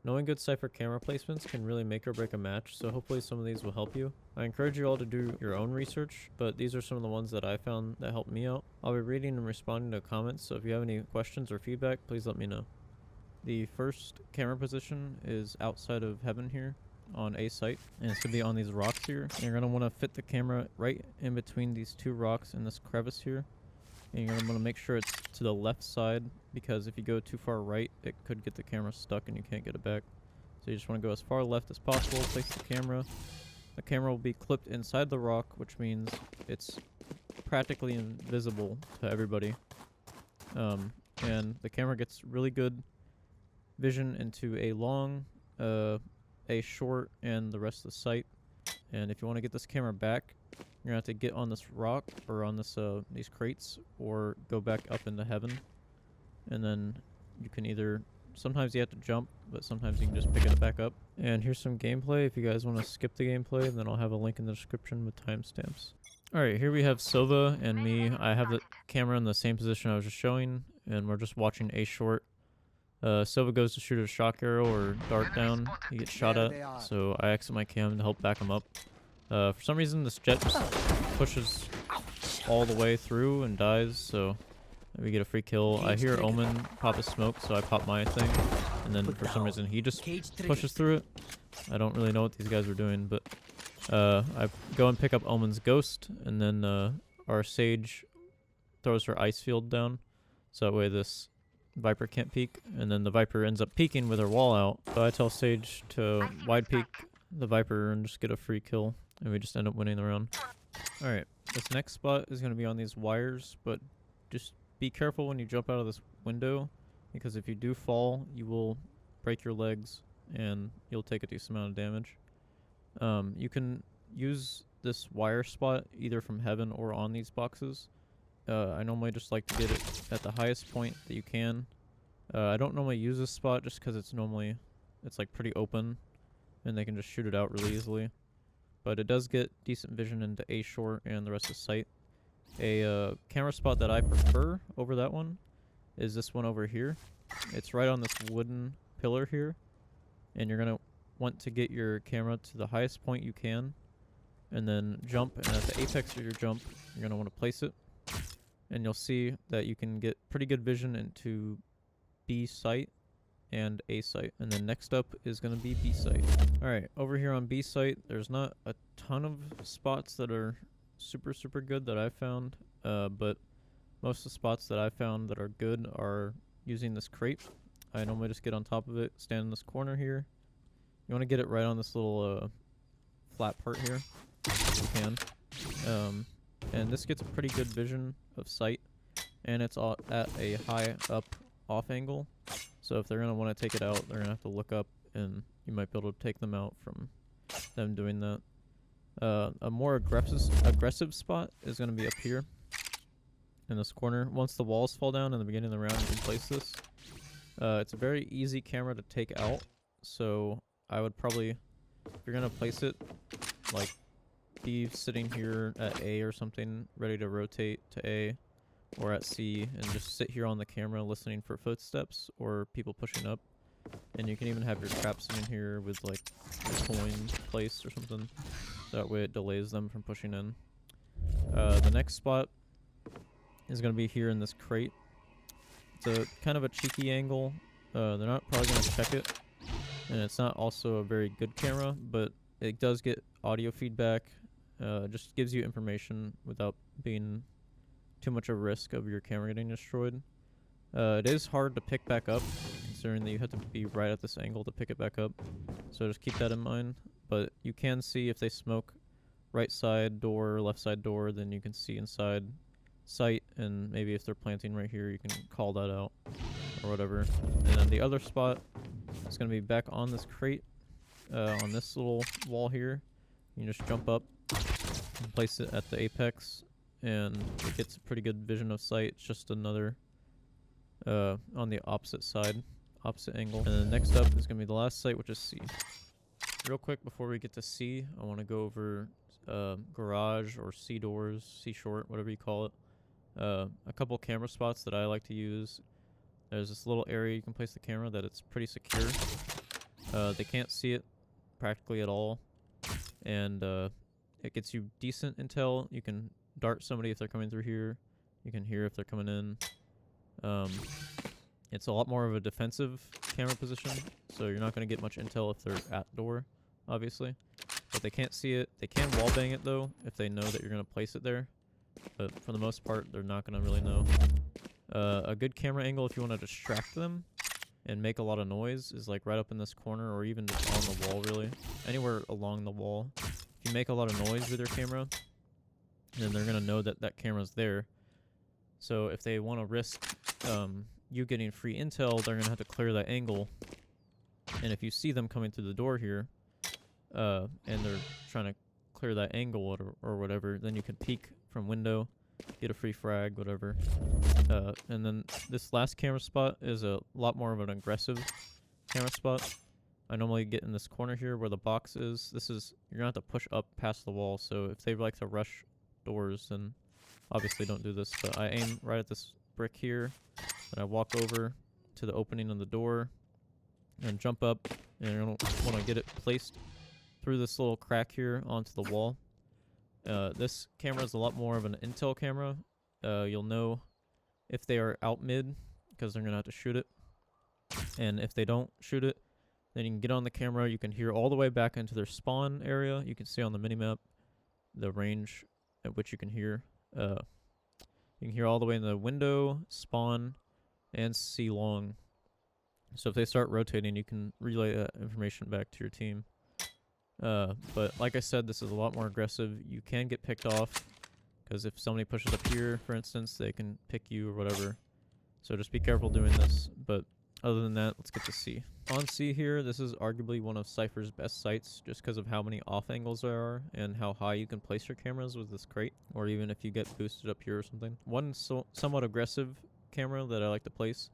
Knowing good Cypher camera placements can really make or break a match, so hopefully some of these will help you. I encourage you all to do your own research, but these are some of the ones that I found that helped me out. I'll be reading and responding to comments, so if you have any questions or feedback, please let me know. The first camera position is outside of heaven here on a site, and it's going to be on these rocks here. And you're going to want to fit the camera right in between these two rocks in this crevice here. And you're going to want to make sure it's to the left side, because if you go too far right, it could get the camera stuck and you can't get it back. So you just want to go as far left as possible, place the camera. The camera will be clipped inside the rock, which means it's practically invisible to everybody. And the camera gets really good vision into a long, a short, and the rest of the site. And if you want to get this camera back, you're gonna have to get on this rock or on this these crates, or go back up into heaven. And then you can either, sometimes you have to jump, but sometimes you can just pick it back up. And here's some gameplay if you guys want to skip the gameplay, then I'll have a link in the description with timestamps. Alright, here we have Silva and me. I have the camera in the same position I was just showing, and we're just watching a short. Silva goes to shoot a shock arrow or dart down. He gets shot at, so I exit my cam to help back him up. For some reason, this jet just pushes all the way through and dies, so we get a free kill. I hear Omen pop a smoke, so I pop my thing, and then for some reason he just pushes through it. I don't really know what these guys are doing, but I go and pick up Omen's ghost, and then our Sage throws her ice field down, so that way this Viper can't peek, and then the Viper ends up peeking with her wall out. So I tell Sage to wide peek the Viper and just get a free kill, and we just end up winning the round. Alright, this next spot is going to be on these wires, but just be careful when you jump out of this window, because if you do fall, you will break your legs and you'll take a decent amount of damage. You can use this wire spot either from heaven or on these boxes. I normally just like to get it at the highest point that you can. I don't normally use this spot just because it's like pretty open and they can just shoot it out really easily. But it does get decent vision into A short and the rest of the site. A camera spot that I prefer over that one is this one over here. It's right on this wooden pillar here, and you're gonna want to get your camera to the highest point you can, and then jump, and at the apex of your jump, you're gonna want to place it. And you'll see that you can get pretty good vision into B site and A site. And then next up is going to be B site. Alright, over here on B site, there's not a ton of spots that are super good that I found. But most of the spots that I found that are good are using this crate. I normally just get on top of it, stand in this corner here. You want to get it right on this little flat part here, if you can. And this gets a pretty good vision of sight, and it's at a high up off angle, so if they're going to want to take it out, they're going to have to look up, and you might be able to take them out from them doing that. A more aggressive spot is going to be up here in this corner. Once the walls fall down in the beginning of the round, you can place this. It's a very easy camera to take out, so I would probably, if you're going to place it, like, be sitting here at A or something, ready to rotate to A or at C, and just sit here on the camera listening for footsteps or people pushing up. And you can even have your trap sitting here with like a coin place or something, so that way it delays them from pushing in. The next spot is going to be here in this crate. It's a kind of a cheeky angle. They're not probably going to check it, and it's not also a very good camera, but it does get audio feedback. Just gives you information without being too much of a risk of your camera getting destroyed. It is hard to pick back up, considering that you have to be right at this angle to pick it back up, so just keep that in mind. But you can see if they smoke right side door, left side door, then you can see inside sight, and maybe if they're planting right here, you can call that out or whatever. And then the other spot is going to be back on this crate, on this little wall here. You can just jump up and place it at the apex, and it gets a pretty good vision of sight. It's just another on the opposite side, opposite angle. And then next up is going to be the last site, which is C. Real quick before we get to C, I want to go over garage or C doors, C short, whatever you call it. A couple camera spots that I like to use. There's this little area you can place the camera that it's pretty secure. They can't see it practically at all, and it gets you decent intel. You can dart somebody if they're coming through here. You can hear if they're coming in. It's a lot more of a defensive camera position, so you're not going to get much intel if they're at door, obviously. But they can't see it. They can wallbang it, though, if they know that you're going to place it there. But for the most part, they're not going to really know. A good camera angle, if you want to distract them and make a lot of noise, is like right up in this corner, or even just on the wall, really. Anywhere along the wall. If you make a lot of noise with your camera, then they're going to know that that camera's there. So if they want to risk you getting free intel, they're going to have to clear that angle. And if you see them coming through the door here, and they're trying to clear that angle or whatever, then you can peek from window, get a free frag, whatever. And then this last camera spot is a lot more of an aggressive camera spot. I normally get in this corner here where the box is. You're going to have to push up past the wall, so if they like to rush doors, then obviously don't do this. But I aim right at this brick here, and I walk over to the opening of the door and jump up, and I want to get it placed through this little crack here onto the wall. This camera is a lot more of an intel camera. You'll know if they are out mid, because they're going to have to shoot it. And if they don't shoot it, then you can get on the camera. You can hear all the way back into their spawn area. You can see on the minimap the range at which you can hear. You can hear all the way in the window, spawn, and see long. So if they start rotating, you can relay that information back to your team. But like I said, this is a lot more aggressive. You can get picked off, because if somebody pushes up here, for instance, they can pick you or whatever. So just be careful doing this. But other than that, let's get to C. On C here, this is arguably one of Cypher's best sites, just because of how many off angles there are and how high you can place your cameras with this crate, or even if you get boosted up here or something. One somewhat aggressive camera that I like to place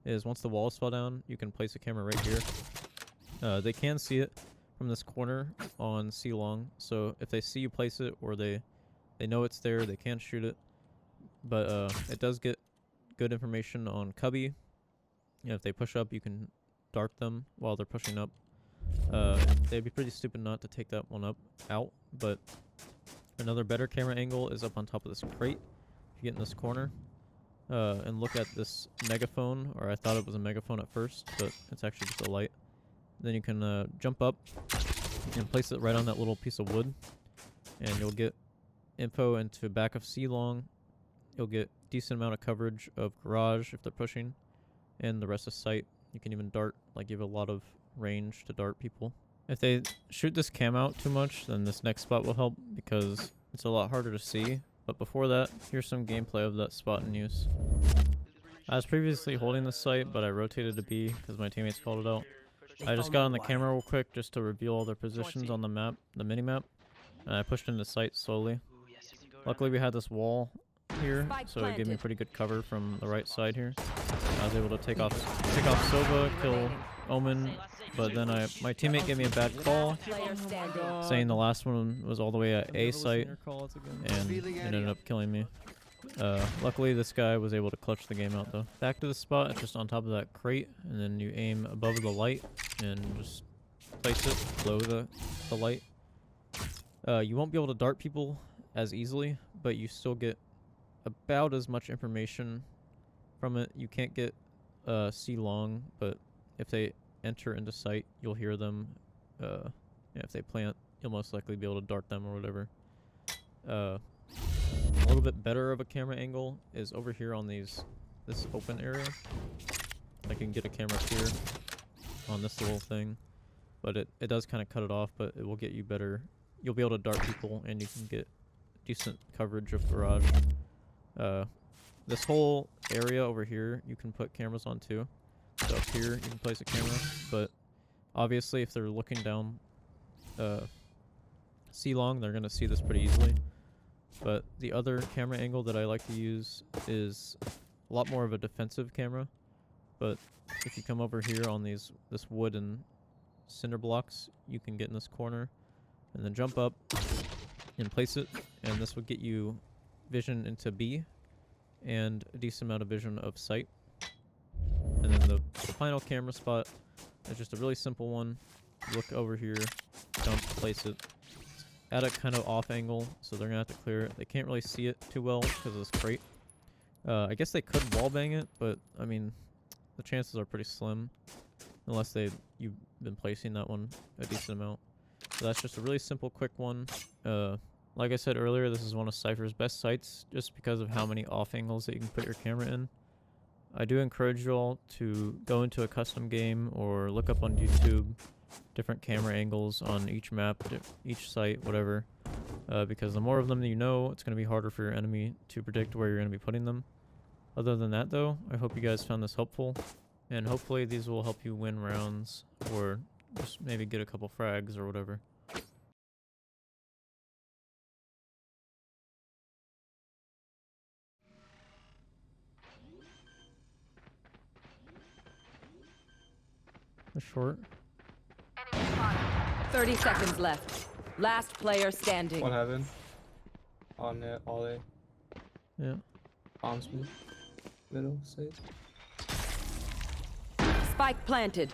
is once the walls fall down, you can place a camera right here. They can see it from this corner on C long, so if they see you place it, or they know it's there, they can shoot it. But it does get good information on cubby. You know, if they push up, you can dart them while they're pushing up. They'd be pretty stupid not to take that one out, but another better camera angle is up on top of this crate. If you get in this corner, and look at this megaphone, or I thought it was a megaphone at first, but it's actually just a light. Then you can jump up and place it right on that little piece of wood, and you'll get info into back of C long. You'll get decent amount of coverage of garage if they're pushing, and the rest of site. You can even dart, like you have a lot of range to dart people. If they shoot this cam out too much, then this next spot will help, because it's a lot harder to see. But before that, here's some gameplay of that spot in use. I was previously holding this site, but I rotated to B because my teammates called it out. I just got on the camera real quick just to reveal all their positions on the map, the mini-map, and I pushed into sight slowly. Luckily we had this wall here, so it gave me pretty good cover from the right side here. I was able to take off Sova, kill Omen, but then my teammate gave me a bad call, saying the last one was all the way at A site, and it ended up killing me. Luckily this guy was able to clutch the game out though. Back to the spot, it's just on top of that crate, and then you aim above the light and just place it below the light. You won't be able to dart people as easily, but you still get about as much information from it. You can't get C long, but if they enter into sight, you'll hear them. Yeah, if they plant, you'll most likely be able to dart them or whatever. A little bit better of a camera angle is over here on this open area. I can get a camera here on this little thing, but it does kind of cut it off, but it will get you better. You'll be able to dart people, and you can get decent coverage of garage. This whole area over here, you can put cameras on too. So up here, you can place a camera, but obviously if they're looking down C long, they're going to see this pretty easily. But the other camera angle that I like to use is a lot more of a defensive camera. But if you come over here on this wood and cinder blocks, you can get in this corner and then jump up and place it, and this will get you vision into B and a decent amount of vision of sight. And then the final camera spot It's just a really simple one. Look over here, jump, place it. At a kind of off angle, so they're gonna have to clear it. They can't really see it too well because of this crate. I guess they could wallbang it, but I mean, the chances are pretty slim, unless you've been placing that one a decent amount. So that's just a really simple, quick one. Like I said earlier, this is one of Cypher's best sites, just because of how many off angles that you can put your camera in. I do encourage you all to go into a custom game or look up on YouTube different camera angles on each map, each site, whatever. Because the more of them that you know, it's going to be harder for your enemy to predict where you're going to be putting them. Other than that though, I hope you guys found this helpful, and hopefully these will help you win rounds, or just maybe get a couple frags or whatever. A short. 30 seconds left. Last player standing. One heaven. On it, all A. Yeah. Bombs me. Middle, safe. Spike planted.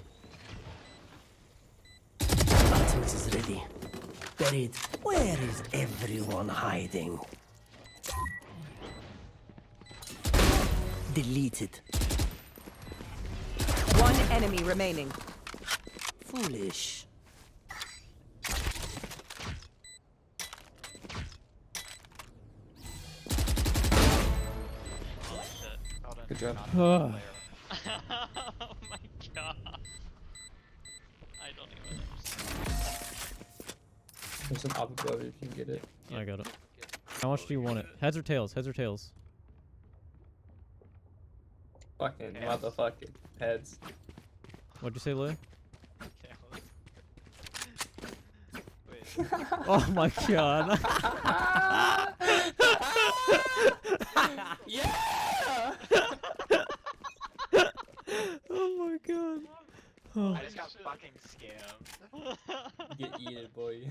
Ultimate is ready. Buried. Where is everyone hiding? Deleted. One enemy remaining. Foolish. Good job. Oh my god. I don't even understand. There's an op above if you can get it. I got it. How much do you want it? Heads or tails? Heads or tails? Fucking Heads. motherfucking heads. What'd you say, Lily? Wait. Oh my god. Yeah! Oh my god. Oh. I just got fucking scammed. Get eaten, boy.